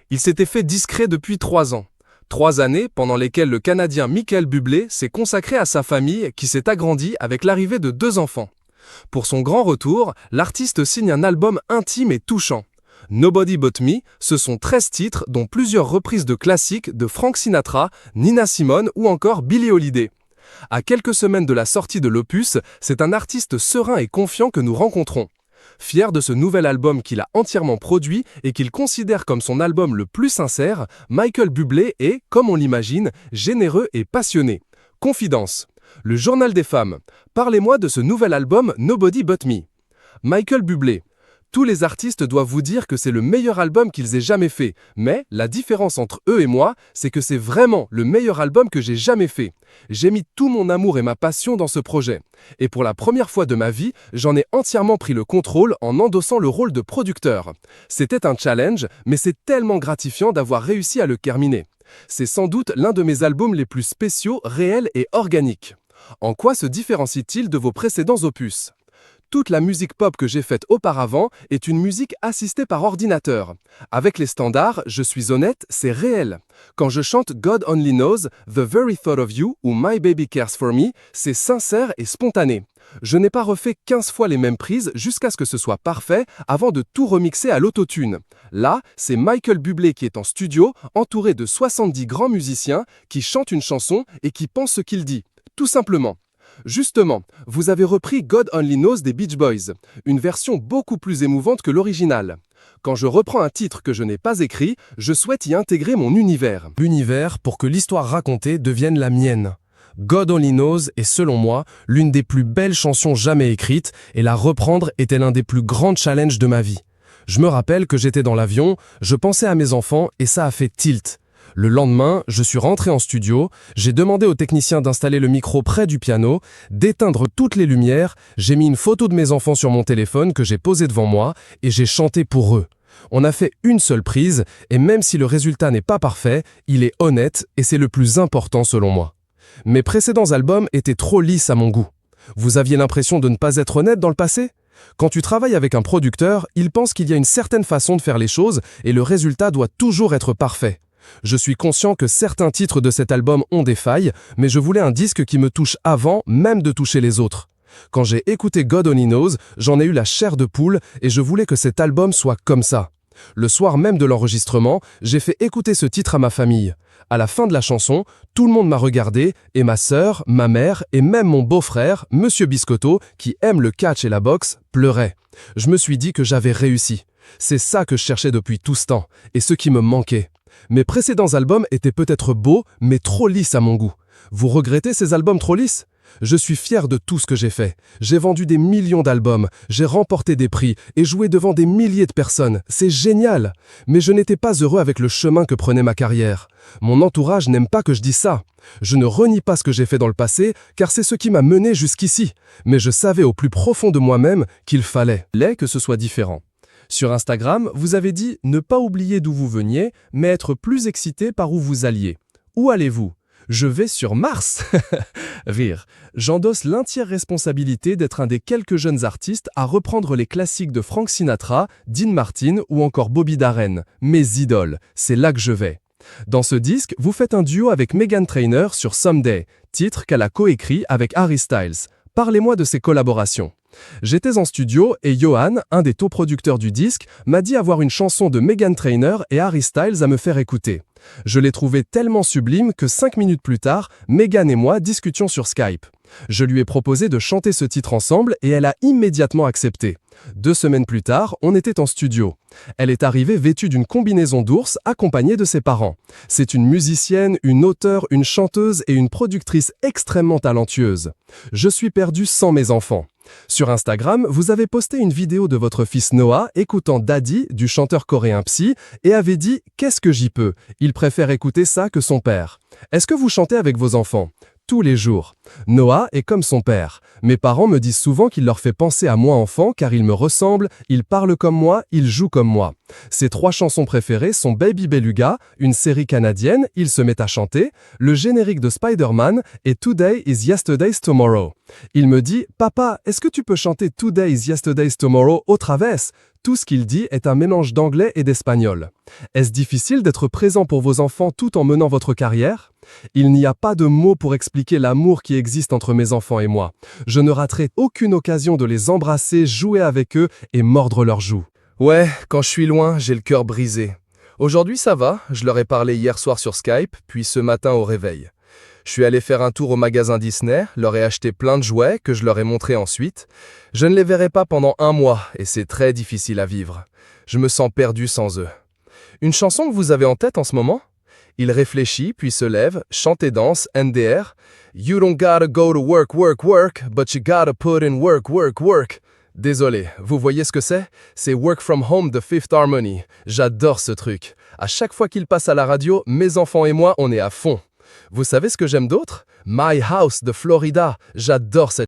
Il s'était fait discret depuis 3 ans. 3 années pendant lesquelles le Canadien Michael Bublé s'est consacré à sa famille qui s'est agrandie avec l'arrivée de 2 enfants. Pour son grand retour, l'artiste signe un album intime et touchant. Nobody But Me, ce sont 13 titres dont plusieurs reprises de classiques de Frank Sinatra, Nina Simone ou encore Billie Holiday. À quelques semaines de la sortie de l'opus, c'est un artiste serein et confiant que nous rencontrons. Fier de ce nouvel album qu'il a entièrement produit et qu'il considère comme son album le plus sincère, Michael Bublé est, comme on l'imagine, généreux et passionné. Confidence. Le journal des femmes. Parlez-moi de ce nouvel album Nobody But Me. Michael Bublé. Tous les artistes doivent vous dire que c'est le meilleur album qu'ils aient jamais fait, mais la différence entre eux et moi, c'est que c'est vraiment le meilleur album que j'ai jamais fait. J'ai mis tout mon amour et ma passion dans ce projet. Et pour la première fois de ma vie, j'en ai entièrement pris le contrôle en endossant le rôle de producteur. C'était un challenge, mais c'est tellement gratifiant d'avoir réussi à le terminer. C'est sans doute l'un de mes albums les plus spéciaux, réels et organiques. En quoi se différencie-t-il de vos précédents opus ? Toute la musique pop que j'ai faite auparavant est une musique assistée par ordinateur. Avec les standards, je suis honnête, c'est réel. Quand je chante God Only Knows, The Very Thought of You ou My Baby Cares For Me, c'est sincère et spontané. Je n'ai pas refait 15 fois les mêmes prises jusqu'à ce que ce soit parfait avant de tout remixer à l'autotune. Là, c'est Michael Bublé qui est en studio, entouré de 70 grands musiciens qui chantent une chanson et qui pensent ce qu'il dit. Tout simplement. Justement, vous avez repris God Only Knows des Beach Boys, une version beaucoup plus émouvante que l'original. Quand je reprends un titre que je n'ai pas écrit, je souhaite y intégrer mon univers. L'univers pour que l'histoire racontée devienne la mienne. God Only Knows est selon moi l'une des plus belles chansons jamais écrites et la reprendre était l'un des plus grands challenges de ma vie. Je me rappelle que j'étais dans l'avion, je pensais à mes enfants et ça a fait tilt. Le lendemain, je suis rentré en studio, j'ai demandé au technicien d'installer le micro près du piano, d'éteindre toutes les lumières, j'ai mis une photo de mes enfants sur mon téléphone que j'ai posé devant moi et j'ai chanté pour eux. On a fait une seule prise et même si le résultat n'est pas parfait, il est honnête et c'est le plus important selon moi. Mes précédents albums étaient trop lisses à mon goût. Vous aviez l'impression de ne pas être honnête dans le passé ? Quand tu travailles avec un producteur, il pense qu'il y a une certaine façon de faire les choses et le résultat doit toujours être parfait. Je suis conscient que certains titres de cet album ont des failles, mais je voulais un disque qui me touche avant même de toucher les autres. Quand j'ai écouté God Only Knows, j'en ai eu la chair de poule et je voulais que cet album soit comme ça. Le soir même de l'enregistrement, j'ai fait écouter ce titre à ma famille. À la fin de la chanson, tout le monde m'a regardé et ma sœur, ma mère et même mon beau-frère, Monsieur Biscotto, qui aime le catch et la boxe, pleurait. Je me suis dit que j'avais réussi. C'est ça que je cherchais depuis tout ce temps et ce qui me manquait. Mes précédents albums étaient peut-être beaux, mais trop lisses à mon goût. Vous regrettez ces albums trop lisses ? Je suis fier de tout ce que j'ai fait. J'ai vendu des millions d'albums, j'ai remporté des prix et joué devant des milliers de personnes. C'est génial! Mais je n'étais pas heureux avec le chemin que prenait ma carrière. Mon entourage n'aime pas que je dise ça. Je ne renie pas ce que j'ai fait dans le passé, car c'est ce qui m'a mené jusqu'ici. Mais je savais au plus profond de moi-même qu'il fallait que ce soit différent. Sur Instagram, vous avez dit ne pas oublier d'où vous veniez, mais être plus excité par où vous alliez. Où allez-vous ? Je vais sur Mars. Rire. J'endosse l'entière responsabilité d'être un des quelques jeunes artistes à reprendre les classiques de Frank Sinatra, Dean Martin ou encore Bobby Darin. Mes idoles, c'est là que je vais. Dans ce disque, vous faites un duo avec Meghan Trainor sur Someday, titre qu'elle a coécrit avec Harry Styles. Parlez-moi de ces collaborations. J'étais en studio et Johan, un des taux producteurs du disque, m'a dit avoir une chanson de Meghan Trainor et Harry Styles à me faire écouter. Je l'ai trouvée tellement sublime que 5 minutes plus tard, Meghan et moi discutions sur Skype. Je lui ai proposé de chanter ce titre ensemble et elle a immédiatement accepté. 2 semaines plus tard, on était en studio. Elle est arrivée vêtue d'une combinaison d'ours accompagnée de ses parents. C'est une musicienne, une auteure, une chanteuse et une productrice extrêmement talentueuse. Je suis perdu sans mes enfants. Sur Instagram, vous avez posté une vidéo de votre fils Noah écoutant Daddy du chanteur coréen Psy et avez dit « Qu'est-ce que j'y peux ? Il préfère écouter ça que son père ». Est-ce que vous chantez avec vos enfants ? tous les jours. Noah est comme son père. Mes parents me disent souvent qu'il leur fait penser à moi enfant car il me ressemble, il parle comme moi, il joue comme moi. Ses 3 chansons préférées sont Baby Beluga, une série canadienne, il se met à chanter, le générique de Spider-Man et Today is Yesterday's Tomorrow. Il me dit « Papa, est-ce que tu peux chanter Today is Yesterday's Tomorrow au travers ?» Tout ce qu'il dit est un mélange d'anglais et d'espagnol. Est-ce difficile d'être présent pour vos enfants tout en menant votre carrière? Il n'y a pas de mots pour expliquer l'amour qui existe entre mes enfants et moi. Je ne raterai aucune occasion de les embrasser, jouer avec eux et mordre leurs joues. Ouais, quand je suis loin, j'ai le cœur brisé. Aujourd'hui, ça va, je leur ai parlé hier soir sur Skype, puis ce matin au réveil. Je suis allé faire un tour au magasin Disney, leur ai acheté plein de jouets que je leur ai montrés ensuite. Je ne les verrai pas pendant 1 mois et c'est très difficile à vivre. Je me sens perdu sans eux. Une chanson que vous avez en tête en ce moment? Il réfléchit, puis se lève, chante et danse, NDR. You don't gotta go to work, work, work, but you gotta put in work, work, work. Désolé, vous voyez ce que c'est? C'est Work From Home de Fifth Harmony. J'adore ce truc. À chaque fois qu'il passe à la radio, mes enfants et moi, on est à fond. Vous savez ce que j'aime d'autre? My House de Florida. J'adore cette